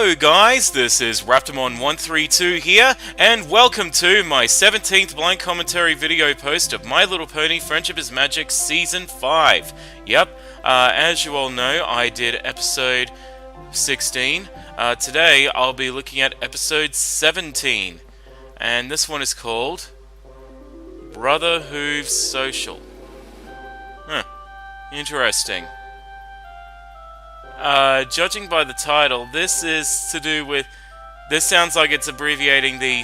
Hello guys, this is Raptormon 132 here, and welcome to my 17th blind commentary video post of My Little Pony Friendship is Magic Season 5. Yep, as you all know, I did episode 16. Today I'll be looking at episode 17, and this one is called Brotherhooves Social. Interesting. Judging by the title, this is to do with... This sounds like it's abbreviating the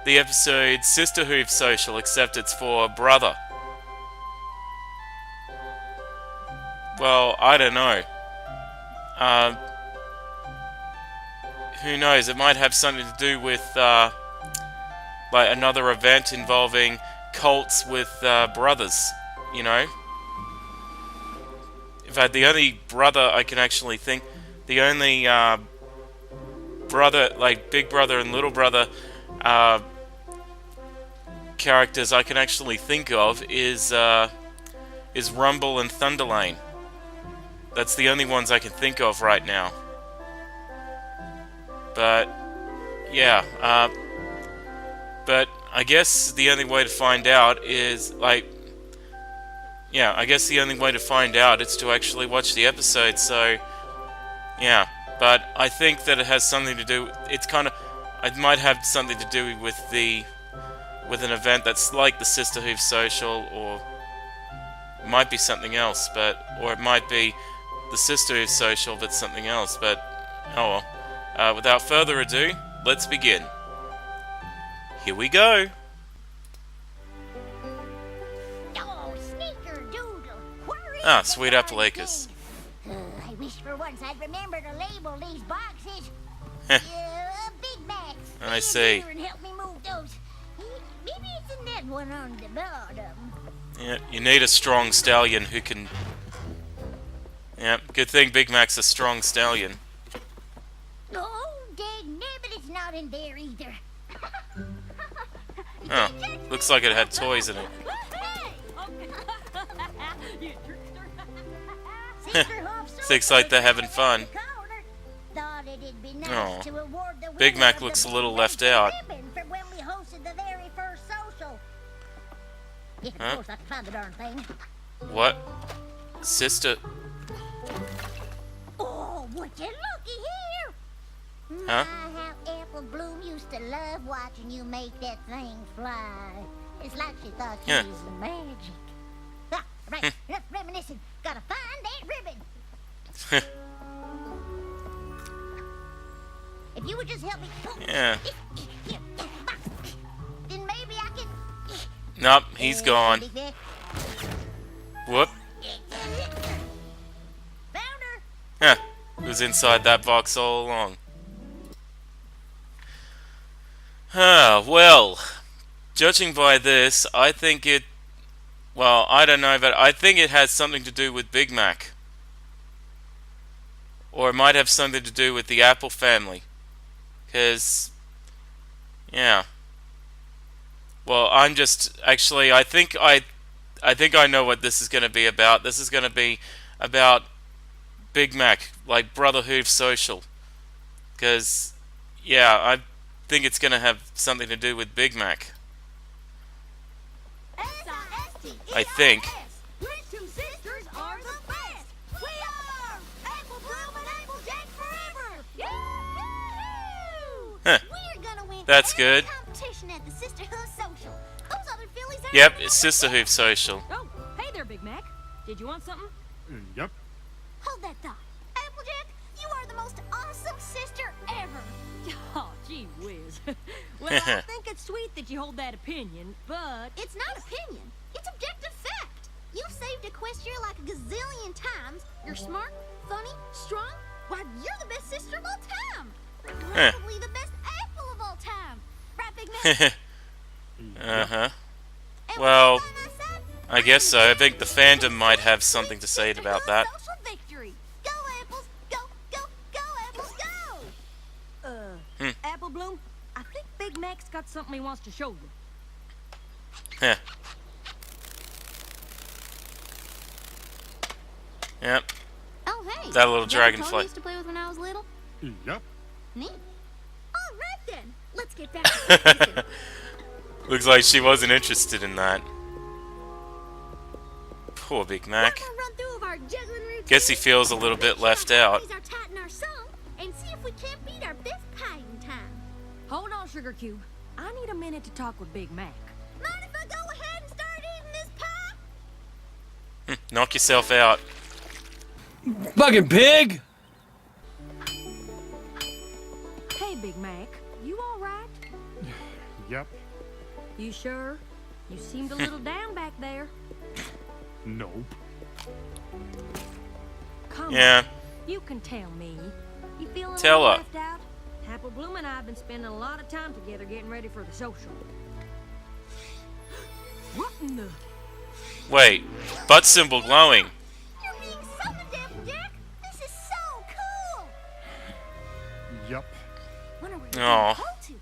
episode Sisterhood Social, except it's for brother. Well, I don't know. Who knows? It might have something to do with, like another event involving cults with, brothers, you know? In fact, the only brother I can actually think... The only, brother, like Big Brother and Little Brother, characters I can actually think of is Rumble and Thunderlane. That's the only ones I can think of right now. But, yeah, but I guess the only way to find out is, like... Yeah, I guess the only way to find out is to actually watch the episode, so... Yeah, but I think that it has something to do... It's kind of... It might have something to do with the... With an event that's like the Sisterhood Social, or... It might be something else, but... Or it might be the Sisterhood Social, but something else, but... Oh well. Without further ado, let's begin. Here we go! Ah, sweet apple acres. I wish for once I'd remember to label these boxes. Big Max. I see. And help me move those. Maybe it's in that one on the bottom. Yeah, you need a strong stallion who can... Yeah, good thing Big Mac's a strong stallion. Oh, dang nabbit, it's not in there either. Oh, looks like it had toys in it. Looks like they're having fun. Oh, Big Mac looks a little left out. Huh? What? Sister? Oh, would you looky here? Huh? How Apple Bloom used to love watching you make that thing fly. It's like she thought you was the magic. Ah, right, enough reminiscing. Gotta find that ribbon. If you would just help me... Yeah. Then maybe I can... Nope, he's gone. Whoop. Found her. Huh. It was inside that box all along. Well, judging by this, I think it... Well, I don't know, but I think it has something to do with Big Mac. Or it might have something to do with the Apple family. Because... Yeah. Well, I'm just... Actually, I think I know what this is going to be about. This is going to be about Big Mac, like Brotherhood Social. Because, yeah, I think it's going to have something to do with Big Mac. I think. We two sisters are the best. We are Apple Bloom and Applejack forever. Yahoo! Huh. We're gonna win That's every good. competition at the Sisterhood Social. Those other fillies are... Yep, it's Sisterhood Social. Oh, hey there, Big Mac. Did you want something? Yep. Hold that thought. Applejack, you are the most awesome sister ever. Oh, gee whiz. Well, I think it's sweet that you hold that opinion, but... It's not opinion. It's objective fact. You've saved Equestria like a gazillion times. You're smart, funny, strong. Why, you're the best sister of all time. Probably the best apple of all time. Right, Big Mac? Uh-huh. And Well, with you by my side, I guess so. I think the fandom might have something to say about that. Social victory. Go, Apples. Go, go, go, Apples, go. Apple Bloom, I think Big Mac's got something he wants to show you. Heh. Yep. Oh, hey. That little Is that the toy dragonfly. I used to play with when I was little? Yep. Neat. All right then. Let's get back to practicing. Looks like she wasn't interested in that. Poor Big Mac. One more run through of our juggling routine. Guess he feels a little bit left out. Our tat in our song and see if we can't beat our best pie in time. Hold on, Sugar Cube. I need a minute to talk with Big Mac. Mind if I go ahead and start eating this pie? Knock yourself out. Fucking pig! Hey, Big Mac. You all right? Yep. You sure? You seemed a little down back there. Nope. Come Yeah. on. You can tell me. You feeling Tell her. left out? Apple Bloom and I have been spending a lot of time together getting ready for the social. What in the... Wait. Butt symbol glowing. You're being summoned, Applejack. This is so cool. Yep. Wonder where Aw. you're going to.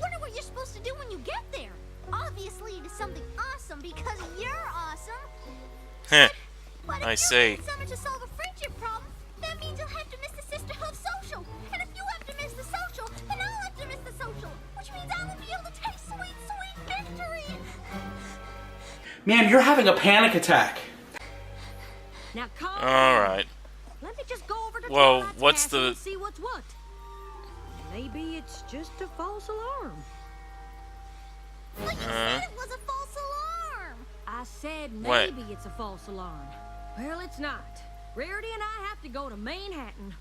Wonder what you're supposed to do when you get there. Obviously, it is something awesome because you're awesome. Heh. But if I you're see. being summoned to solve a friendship problem, that means you'll have to miss the Sisterhood social. And if you have to miss the social, then I'll have to miss the social. Which means I won't be able to taste sweet, sweet victory. Man, you're having a panic attack. Now calm down. Alright. Let me just go over to Well, Twilight's what's castle the- and see what's what. Maybe it's just a false alarm. But you said it was a false alarm. I said What? maybe it's a false alarm. Well, it's not. Rarity and I have to go to Manhattan.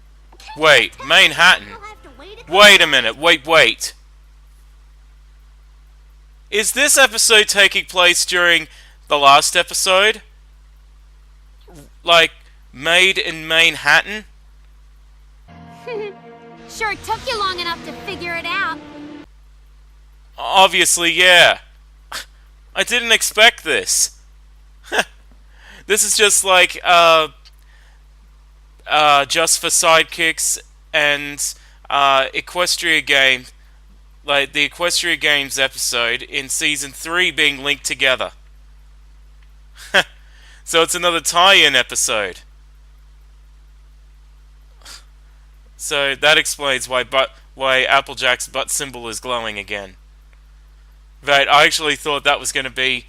Wait. Manhattan. You'll have to wait Wait a minute. Wait. Is this episode taking place during the last episode? Like, made in Manhattan? Sure took you long enough to figure it out. Obviously, yeah. I didn't expect this. This is just like, just for sidekicks and, Equestria game, like the Equestria Games episode in Season 3 being linked together. So it's another tie-in episode. So that explains why Applejack's butt symbol is glowing again. Right, I actually thought that was going to be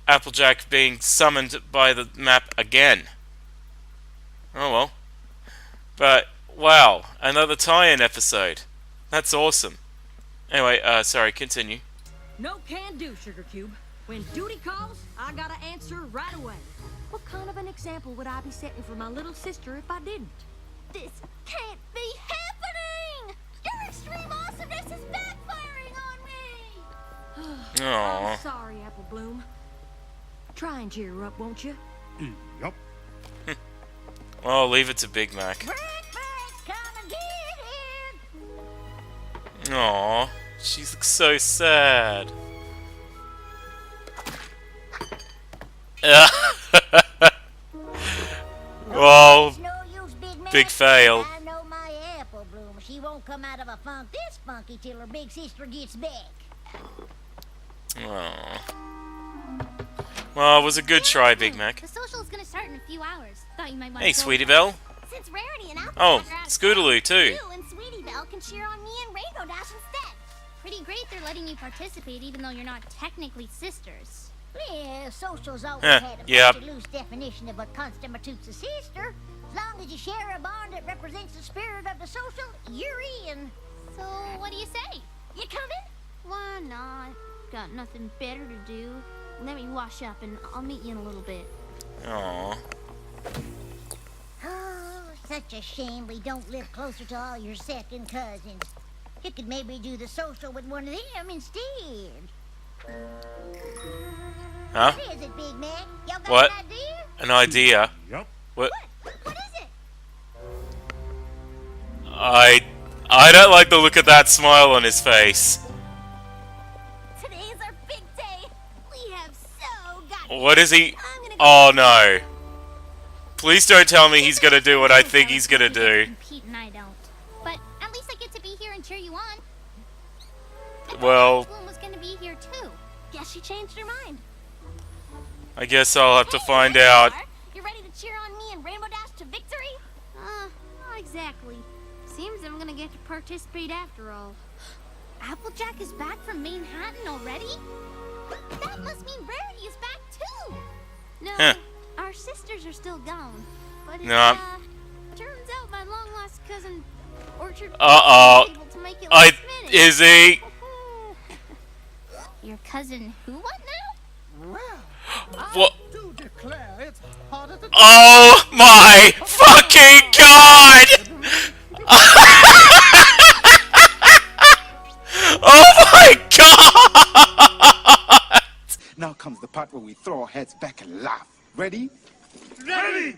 Applejack being summoned by the map again. Oh well. But, wow, another tie-in episode. That's awesome. Anyway, sorry, continue. No can do, Sugar Cube. When duty calls, I gotta answer right away. What kind of an example would I be setting for my little sister if I didn't? This can't be happening! Your extreme awesomeness is backfiring on me! Aww. I'm sorry, Apple Bloom. Try and cheer her up, won't you? Yep. Well, leave it to Big Mac. Breakfast, come and get it! Aww. She looks so sad. Well, It's no use, Big Man. big fail. I know my Apple Bloom. She won't come out of a funk this funky till her big sister gets back. Aww. Well, it was a good try, Big Mac. The social's gonna start in a few hours. Thought you might want Hey, to go Sweetie with Belle. us. Since Rarity and Applejack Oh, are out of Scootaloo, town, too. You and Sweetie Belle can cheer on me and Rainbow Dash instead. Pretty great they're letting you participate even though you're not technically sisters. Yeah, socials always Huh, had a yep. pretty loose definition of what constitutes a sister. As long as you share a bond that represents the spirit of the social, you're in. So, what do you say? You coming? Why not? Got nothing better to do. Let me wash up and I'll meet you in a little bit. Aww. Oh, such a shame we don't live closer to all your second cousins. You could maybe do the social with one of them instead. Huh? What is it, Big Mac? Y'all got What? an idea? An idea. Yep. What? What is it? I don't like the look of that smile on his face. Today is our big day. We have so got. What is he? I'm gonna go Oh no. Please don't tell me he's gonna do what I think he's gonna do. Pete and I don't. But at least I get to be here and cheer you on. I thought Well, Bloom was gonna be here too. Guess she changed her mind. I guess I'll have to Hey, find there you out. are. You ready to cheer on me and Rainbow Dash to victory? Not exactly. Seems I'm gonna get to participate after all. Applejack is back from Manhattan already? That must mean Rarity is back too! No, Huh. our sisters are still gone. But it, No. turns out my long-lost cousin Orchard Uh-oh. was able to make it last minute. Is he? Your cousin who what now? What? Do declare it's harder to Oh my fucking god! Oh my god! Now comes the part where we throw our heads back and laugh. Ready? Ready!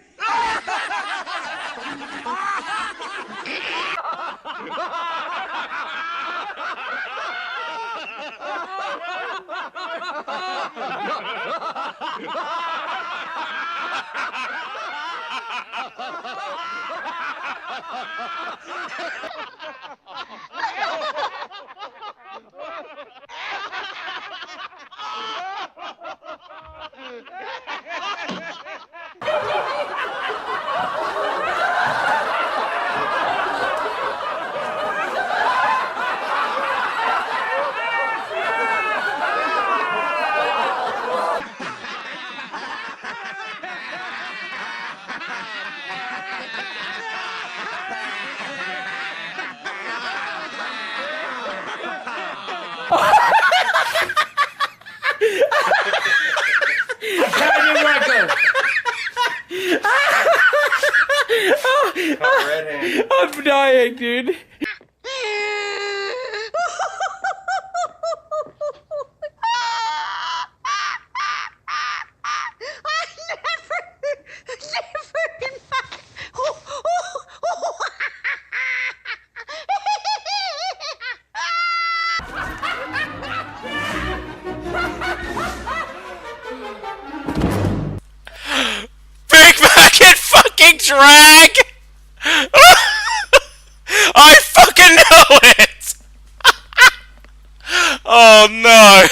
I'm dying, dude. Big Mac and fucking drag! I fucking know it! Oh no!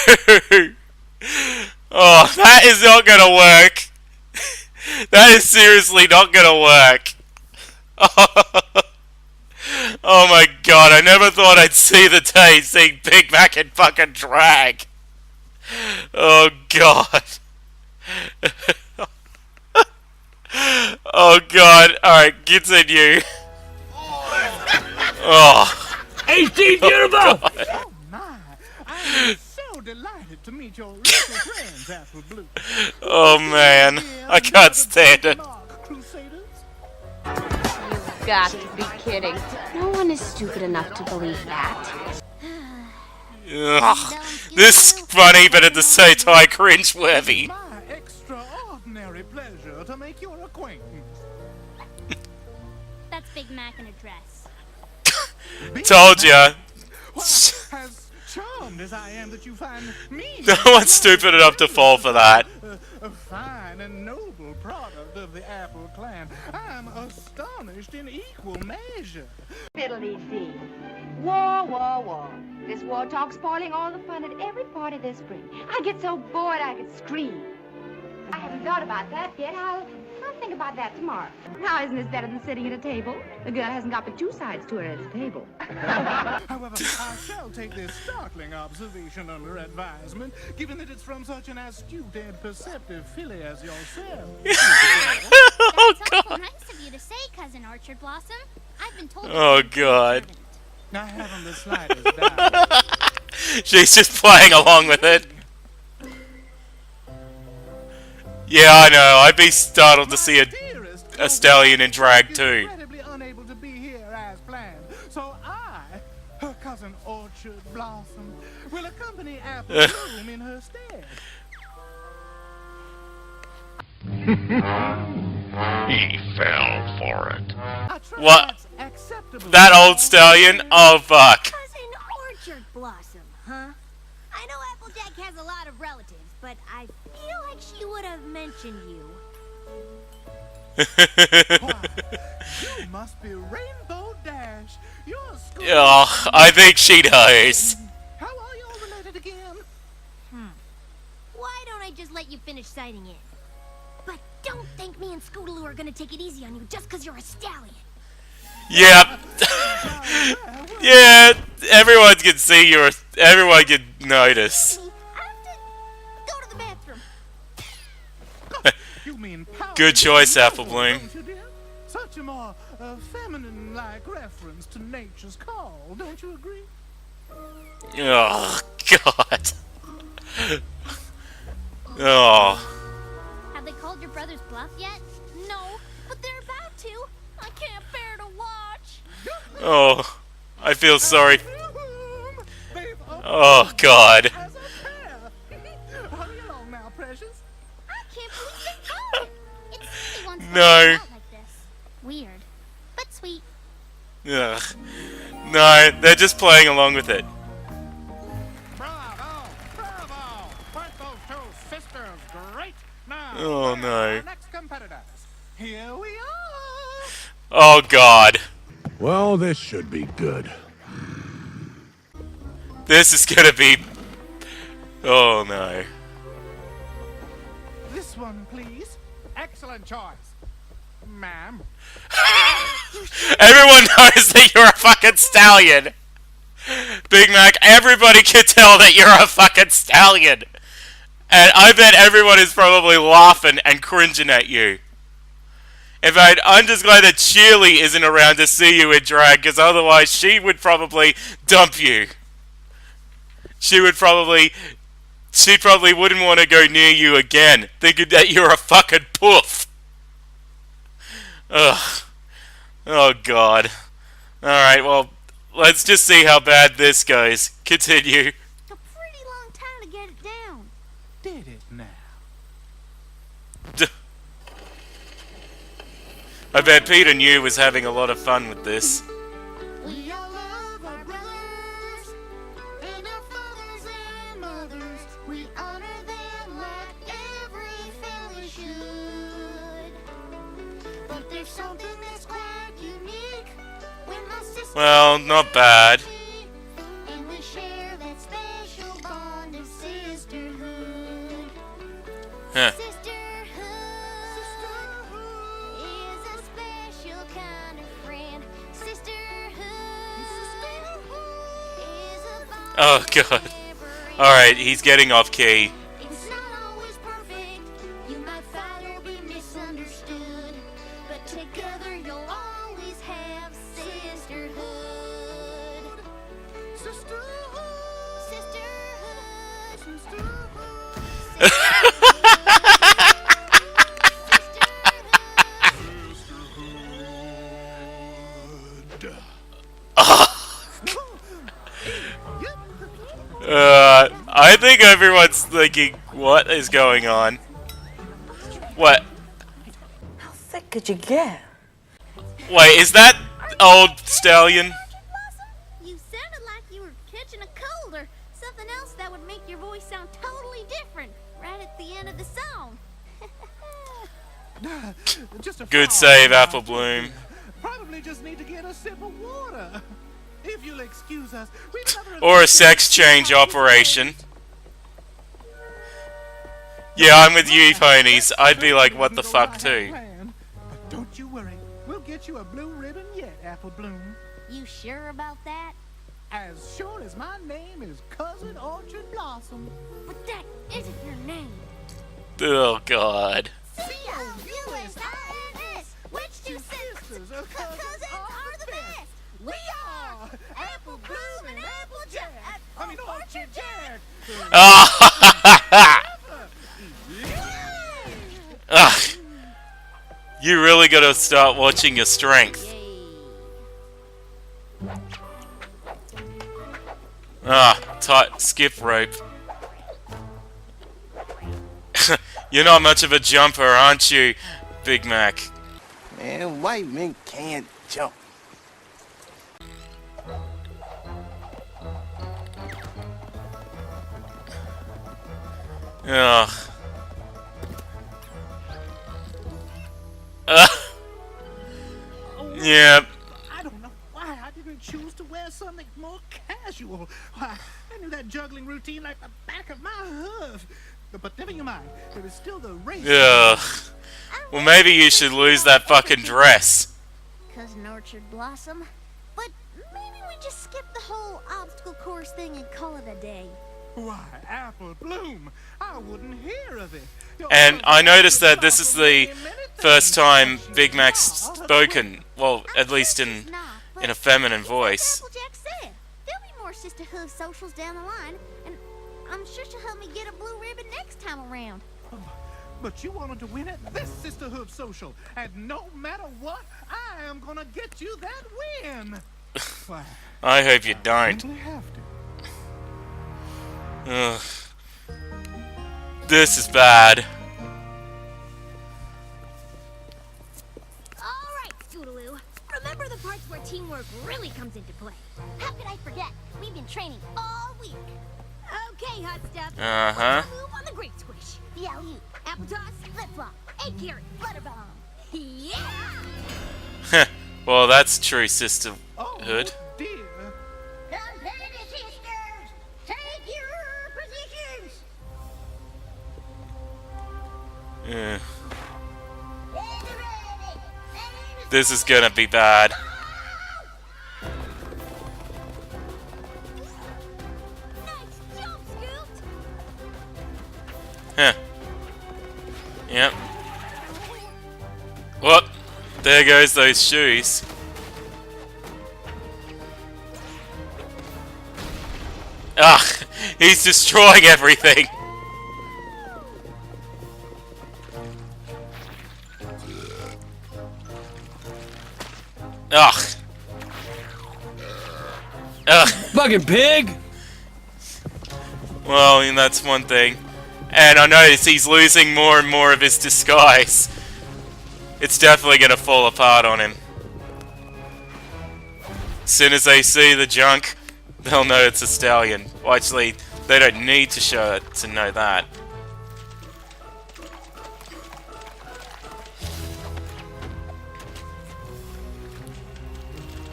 Oh, that is not gonna work. That is seriously not gonna work. Oh my god, I never thought I'd see the day seeing Big Mac and fucking drag. Oh god. Oh god, alright, continue. Oh. 18 beautiful! Oh my! I'm so delighted to meet your little friends, Apple Blue. Oh man, I can't stand it. Mark Crusaders. You've got to be kidding. No one is stupid enough to believe that. Ugh. This is funny, but at the same time cringeworthy. My extraordinary pleasure to make your acquaintance. That's Big Mac in a dress. Told ya. Well, as charmed as I am that you find me No one's stupid enough to fall for that. a fine and noble product of the Apple clan, I'm astonished in equal measure. Fiddly-dee. War, war, war. This war talk's spoiling all the fun at every party this spring. I get so bored I could scream. I haven't thought about that yet. I'll think about that tomorrow. Now, isn't this better than sitting at a table? The girl hasn't got but two sides to her at a table. However, I shall take this startling observation under advisement, given that it's from such an astute and perceptive filly as yourself. Oh That's god. awful nice of you to say, Cousin Orchard Blossom. I've been told. Oh god. I haven't the slightest doubt. She's just playing along with it. Yeah, I know. I'd be startled to see a stallion in drag too. Incredibly unable to be here as planned, so I, her cousin Orchard Blossom, will accompany Apple Bloom in her stead. He fell for it. I trust What? that's acceptable. That old stallion? Oh fuck. Cousin Orchard Blossom, huh? I know Applejack has a lot of relatives, but I feel like she would have mentioned you. Why, you must be Rainbow Dash. You're a school. Oh, I think she knows. How are you all related again? Why don't I just let you finish signing in? But don't think me and Scootaloo are gonna take it easy on you just because you're a stallion. Yep. Yeah, everyone can see you. Everyone can notice. I have to go to the bathroom. You mean power Good choice, noble, Apple Bloom. don't you, dear? Such a more feminine-like reference to nature's call, don't you agree? Oh God. Oh. Have they called your brother's bluff yet? No, but they're about to. I can't bear to watch. Oh. I feel sorry. They've Oh God. as a pair. Hurry along now, precious. I can't believe they got it. It's silly once No. they come out like this. Weird, but sweet. Ugh. No, they're just playing along with it. Bravo! Bravo! Weren't those two sisters great? Now, Oh, where no. are our next competitors? Here we are! Oh God. Well, this should be good. This is gonna be. Oh no. This one, please. Excellent choice. Ma'am. Everyone knows that you're a fucking stallion. Big Mac, everybody can tell that you're a fucking stallion. And I bet everyone is probably laughing and cringing at you. In fact, I'm just glad that Shirley isn't around to see you in drag, because otherwise she would probably dump you. She probably wouldn't want to go near you again, thinking that you're a fucking poof. Ugh. Oh God. Alright, well, let's just see how bad this goes. Continue. A pretty long time to get it down. Did it now? I bet Peter New was having a lot of fun with this. We all love our brothers and our fathers and mothers. We honor them like every family should. But there's something that's quite unique when my sister Well, not bad. and we share that special bond of sisterhood. Huh. Sisterhood is a special kind of friend. Sisterhood is a bond Oh God. Alright, he's getting off key. It's not always perfect. You might fight or be misunderstood, but together you'll always have sisterhood. Sisterhood. I think everyone's thinking, what is going on? What? How thick could you get? Wait, is that old stallion? You sounded like you were catching a cold or something else that would make your voice sound totally different right at the end of the song. Just a Good frog. save, Apple Bloom. Probably just need to get a sip of water. If you'll excuse us, we've never Or a sex change operation. Yeah, I'm with you, ponies. I'd be like, what the fuck, too. But don't you worry, we'll get you a blue ribbon yet, Apple Bloom. You sure about that? As sure as my name is Cousin Orchard Blossom. But that isn't your name. Oh God. C-O-U-S-I-N-S. Which two sisters or cousins are the best? We are Apple Bloom and Applejack. Orchard Jack. Ugh. You really gotta start watching your strength. Tight skip rope. You're not much of a jumper, aren't you, Big Mac? Man, white men can't jump. Ugh. Yeah. I don't know why I didn't choose to wear something more casual. Why, I knew that juggling routine like the back of my hoof. But never you mind. There is still the race. Ugh. Well, maybe you should lose that fucking dress. Cousin Orchard Orchard Blossom. But maybe we just skip the whole obstacle course thing and call it a day. Why, Apple Bloom, I wouldn't hear of it. And I noticed that this is the first time Big Mac's spoken, well, at least in a feminine voice. Applejack said there'll be more sisterhood socials down the line, and I'm sure she'll help me get a blue ribbon next time around. But you wanted to win at this sisterhood social, and no matter what, I am gonna get you that win. Why, I hope you don't. simply have to. Ugh. This is bad. Alright, Scootaloo. Remember the parts where teamwork really comes into play. How could I forget? We've been training all week. Okay, hot stuff. Uh-huh. Move on the great squish. The alley-oop. Apple toss, flip-flop. Egg carrot, butter bomb. Yeah! Well, that's true sisterhood. Oh, dear. Competitive sisters, take your positions. Yeah. This is gonna be bad. Nice jump, Scoot. Huh. Yep. Whoop. There goes those shoes. Ugh. He's destroying everything. Ugh. Ugh. Fucking pig! Well, I mean, that's one thing. And I notice he's losing more and more of his disguise. It's definitely gonna fall apart on him. As soon as they see the junk, they'll know it's a stallion. Well, actually, they don't need to show it to know that.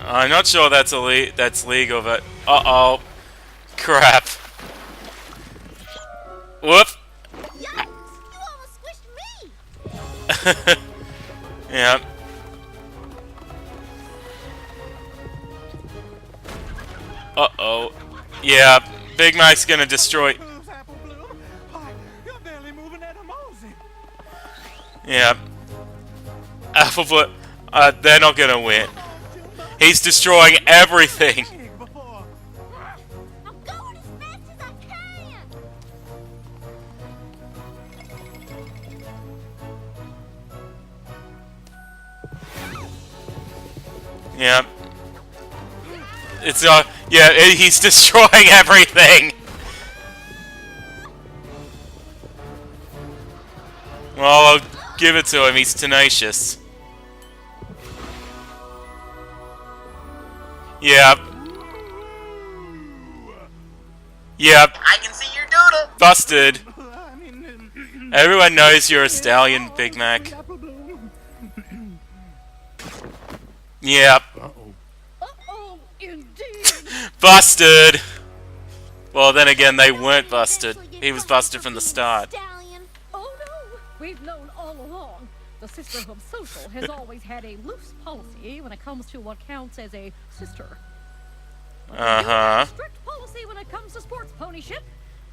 I'm not sure that's that's legal, but uh-oh. Crap. Whoop. Yikes! You almost squished me. Yep. Uh-oh. Yeah, Big Mike's gonna destroy... Moves, Apple Bloom. Why, you're barely moving at a mosey. Yeah. Apple Bloom... they're not gonna win. He's destroying everything. Before. I'm going as fast as I can. Yeah. It's yeah, he's destroying everything. Well, I'll give it to him. He's tenacious. Yep. Yep. I can see your doodle. Busted. I mean, Everyone knows you're a stallion, Big Mac. Apple Bloom. Yep. Uh-oh, indeed. Busted. Well, then again, they weren't busted. He was busted from the start. Stallion. Oh no, we've known all along. The Sisterhood Social has always had a loose policy when it comes to what counts as a sister. Uh-huh. Strict policy when it comes to sports ponyship.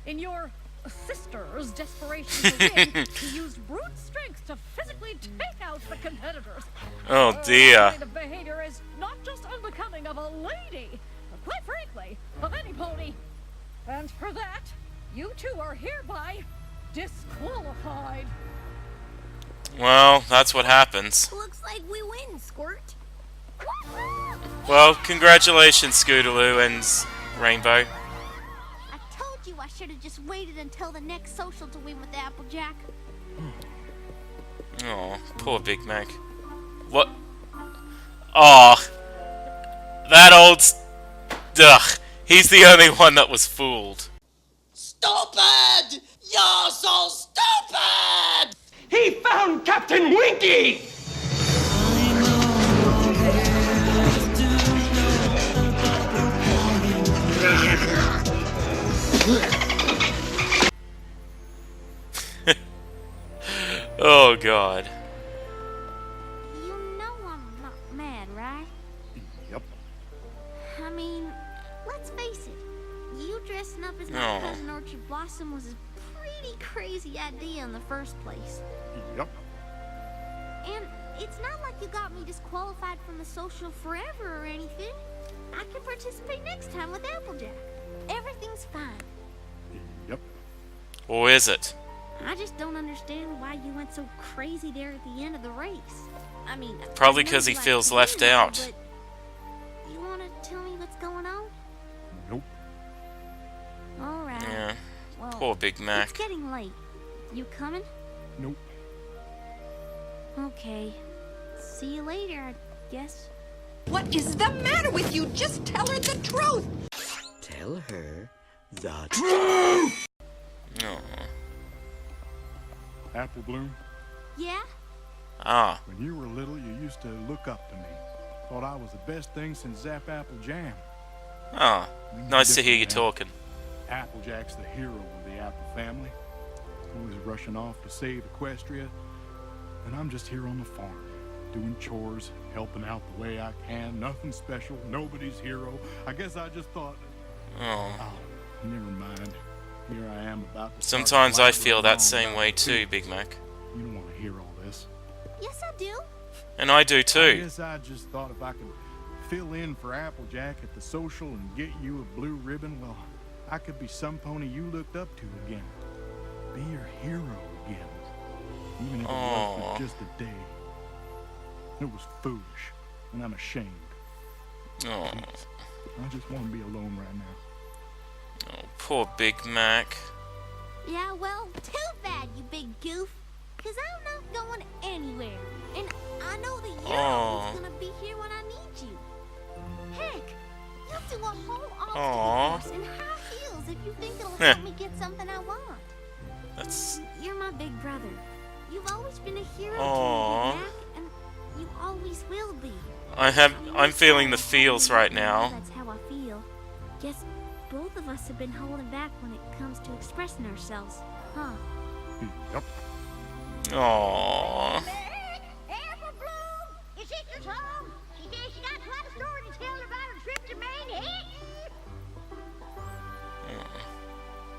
In your sister's desperation to win, he used brute strength to physically take out the competitors. Oh dear. That kind of behavior is not just unbecoming of a lady, but quite frankly, of any pony. And for that, you two are hereby disqualified. Well, that's what happens. Looks like we win, Squirt. Well, congratulations, Scootaloo and Rainbow. I told you I should have just waited until the next social to win with Applejack. Oh, poor Big Mac. What? Oh, that old... Ugh, he's the only one that was fooled. Stupid! You're so stupid! He found Captain Winky! Oh, God. You know I'm not mad, right? because my Oh. cousin Orchard Blossom was a pretty crazy idea in the first place. Yep. And it's not like you got me disqualified from the social forever or anything. I can participate next time with Applejack. Everything's fine. Yep. Or is it? I just don't understand why you went so crazy there at the end of the race. I mean, Probably I know 'cause you he like feels to left win, out. but you want to tell me what's going on? Nope. All right. Yeah. Well, Poor Big Mac. it's getting late. You coming? Nope. Okay. See you later, I guess. What is the matter with you? Just tell her the truth. Tell her the truth. Oh. Apple Bloom, Yeah? Ah. when you were little, you used to look up to me. Thought I was the best thing since Zap Apple Jam. Ah. Nice to hear you Different now. talking. Applejack's the hero of the Apple family. Always rushing off to save Equestria. And I'm just here on the farm, doing chores, helping out the way I can. Nothing special, nobody's hero. I guess I just thought, Oh. never mind. Here I am about to Sometimes I feel that same way too, Big Mac. You don't want to hear all this. Yes, I do. And I do I too. guess I just thought if I could fill in for Applejack at the social and get you a blue ribbon, well, I could be some pony you looked up to again. Be your hero again. Even if it was Aw. for just a day. It was foolish, and I'm ashamed. Oh. I just want to be alone right now. Oh, poor Big Mac. Yeah, well, too bad, you big goof. Because I'm not going anywhere. And I know that you're always going to be here when I need you. Heck, you'll do a whole Aw. obstacle course in high heels if you think it'll Heh. help me get something I want. That's... You're my big brother. You've always been a hero Aw. to me, Big Mac, and you always will be. I'm feeling the feels right now. That's how I feel. Guess both of us have been holding back when it comes to expressing ourselves, huh? Yep. Aww. Apple Bloom! Your sister's home! She says she got quite a story to tell about her trip to Maine.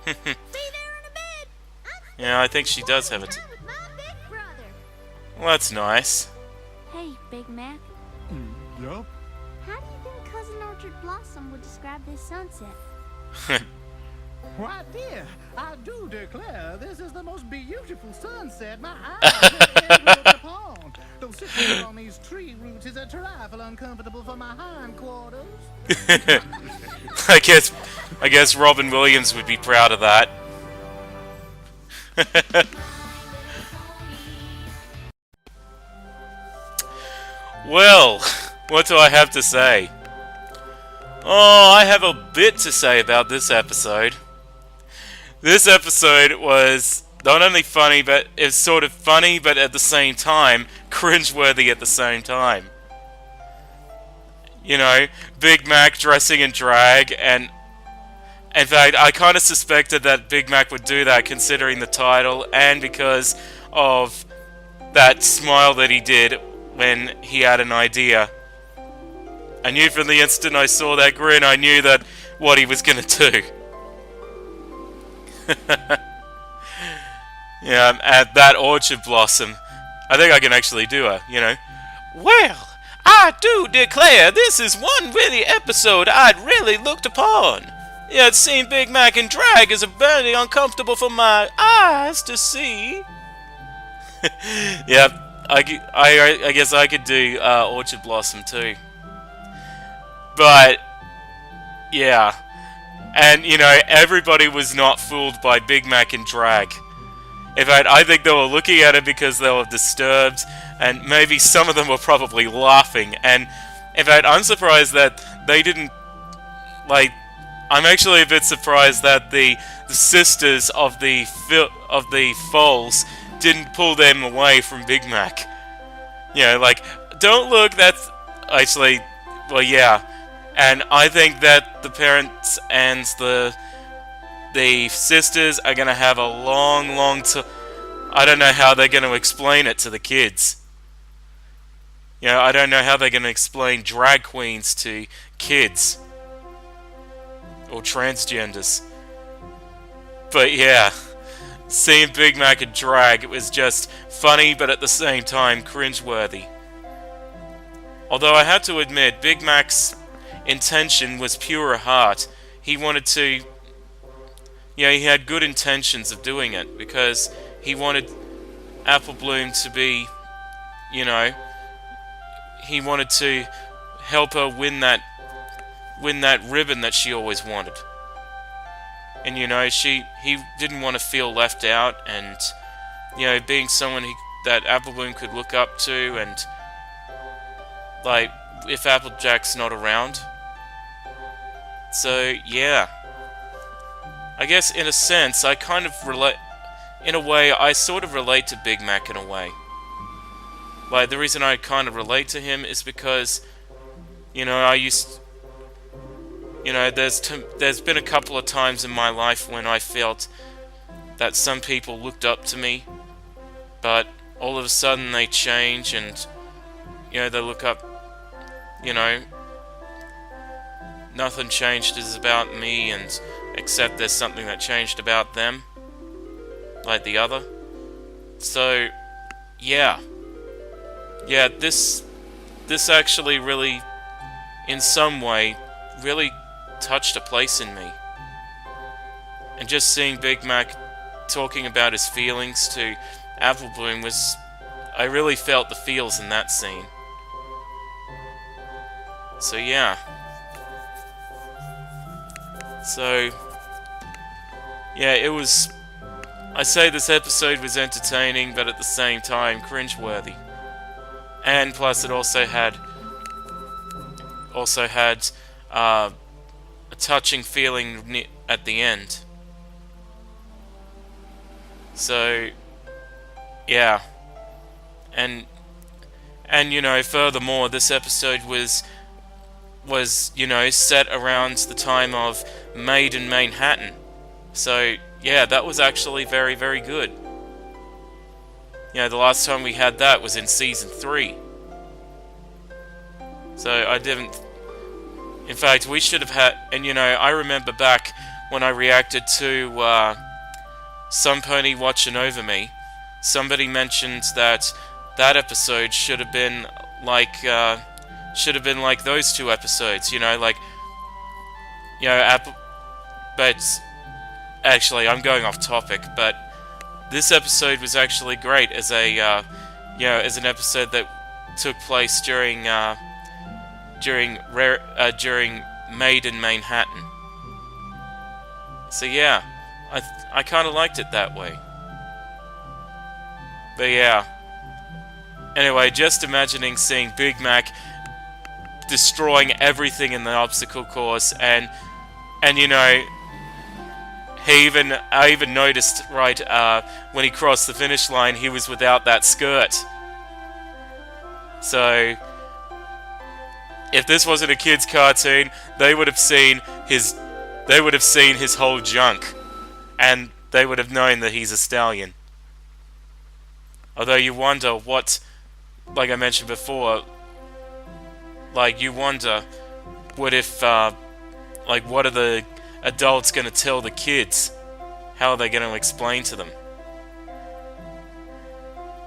See there in the bed? Yeah, I think she does have it. With my big brother. Well, that's nice. Hey, Big Mac. Yup. How do you think Cousin Orchard Blossom would describe this sunset? Why, dear, I do declare this is the most beautiful sunset my eyes have ever looked upon. Though sitting on these tree roots is a trifle uncomfortable for my hindquarters. I guess Robin Williams would be proud of that. Well, what do I have to say? Oh, I have a bit to say about this episode. This episode was not only funny, but it's sort of funny, but at the same time, cringeworthy at the same time. You know, Big Mac dressing in drag, and in fact, I kind of suspected that Big Mac would do that considering the title, and because of that smile that he did when he had an idea. I knew from the instant I saw that grin, I knew that what he was going to do. Yeah, at that Orchard Blossom, I think I can actually do a, you know, well, I do declare this is one really episode I'd really looked upon. Yet seeing Big Mac in drag is very uncomfortable for my eyes to see. Yeah, I guess I could do Orchard Blossom too. But, yeah. And, you know, everybody was not fooled by Big Mac in drag. In fact, I think they were looking at it because they were disturbed, and maybe some of them were probably laughing. And, in fact, I'm surprised that they didn't, like... I'm actually a bit surprised that the sisters of the foals didn't pull them away from Big Mac. You know, like, don't look, that's... Actually, well, yeah. And I think that the parents and the sisters are going to have a long I don't know how they're going to explain it to the kids. You know, I don't know how they're going to explain drag queens to kids. Or transgenders. But yeah, seeing Big Mac and drag, it was just funny, but at the same time cringeworthy. Although I had to admit, Big Mac's intention was pure heart. He wanted to... Yeah, he had good intentions of doing it, because he wanted Apple Bloom to be, you know... He wanted to help her win that ribbon that she always wanted. And, you know, he didn't want to feel left out, and, you know, being someone that Apple Bloom could look up to, and, like, if Applejack's not around. So, yeah. I guess, in a sense, I kind of relate... In a way, I sort of relate to Big Mac in a way. Like, the reason I kind of relate to him is because, you know, you know, there's been a couple of times in my life when I felt that some people looked up to me, but all of a sudden they change and, you know, they look up, you know, nothing changed is about me, and except there's something that changed about them, like the other. So, yeah. Yeah, this actually really, in some way, really touched a place in me. And just seeing Big Mac talking about his feelings to Apple Bloom was... I really felt the feels in that scene. So yeah. So... yeah, it was... I say this episode was entertaining, but at the same time, cringeworthy. And plus it also had a touching feeling at the end. So, yeah. And you know, furthermore, this episode was you know, set around the time of Maid in Manhattan. So, yeah, that was actually very, very good. You know, the last time we had that was in Season 3. So, I didn't... In fact, we should have had... And, you know, I remember back when I reacted to Some Pony Watching Over Me, somebody mentioned that episode should have been like those two episodes, you know, like... You know, but... Actually, I'm going off topic, but... This episode was actually great as a, you know, as an episode that took place during Maid in Manhattan. So yeah, I kind of liked it that way. But yeah. Anyway, just imagining seeing Big Mac destroying everything in the obstacle course, and you know. I even noticed, right, when he crossed the finish line, he was without that skirt. So, if this wasn't a kid's cartoon, they would have seen his whole junk, and they would have known that he's a stallion. Although you wonder what, like I mentioned before, like you wonder, what if, like what are the adults going to tell the kids? How are they going to explain to them?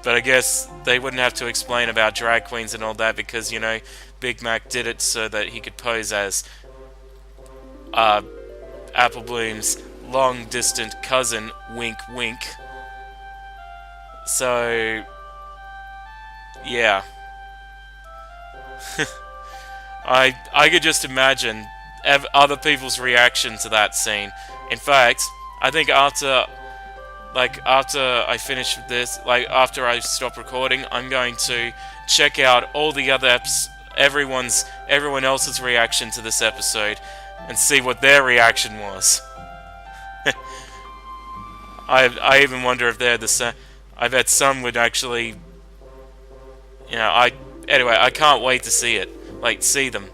But I guess they wouldn't have to explain about drag queens and all that, because, you know, Big Mac did it so that he could pose as Apple Bloom's long-distant cousin, wink wink. So, yeah. I could just imagine other people's reaction to that scene. In fact, I think after I finish this, like after I stop recording, I'm going to check out all the other everyone else's reaction to this episode and see what their reaction was. I even wonder if they're the same. I bet some would actually, you know, anyway, I can't wait to see them.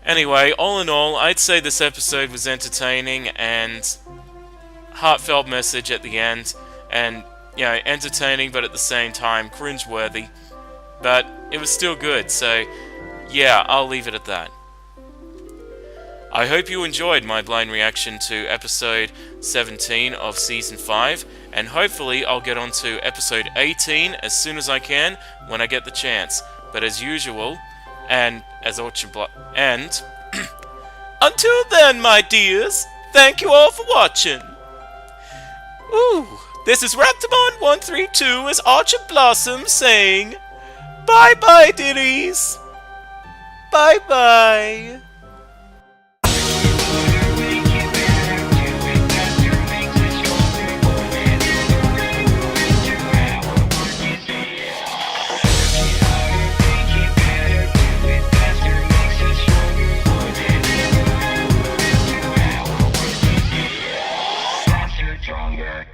Anyway, all in all, I'd say this episode was entertaining and heartfelt message at the end, and, you know, entertaining but at the same time cringeworthy, but it was still good, so yeah, I'll leave it at that. I hope you enjoyed my blind reaction to episode 17 of season 5, and hopefully I'll get on to episode 18 as soon as I can when I get the chance. But as usual, and as and until then, my dears, thank you all for watching. Ooh, this is Raptormon 132 as Orchard Blossom saying bye-bye, dearies. Bye-bye. Stronger.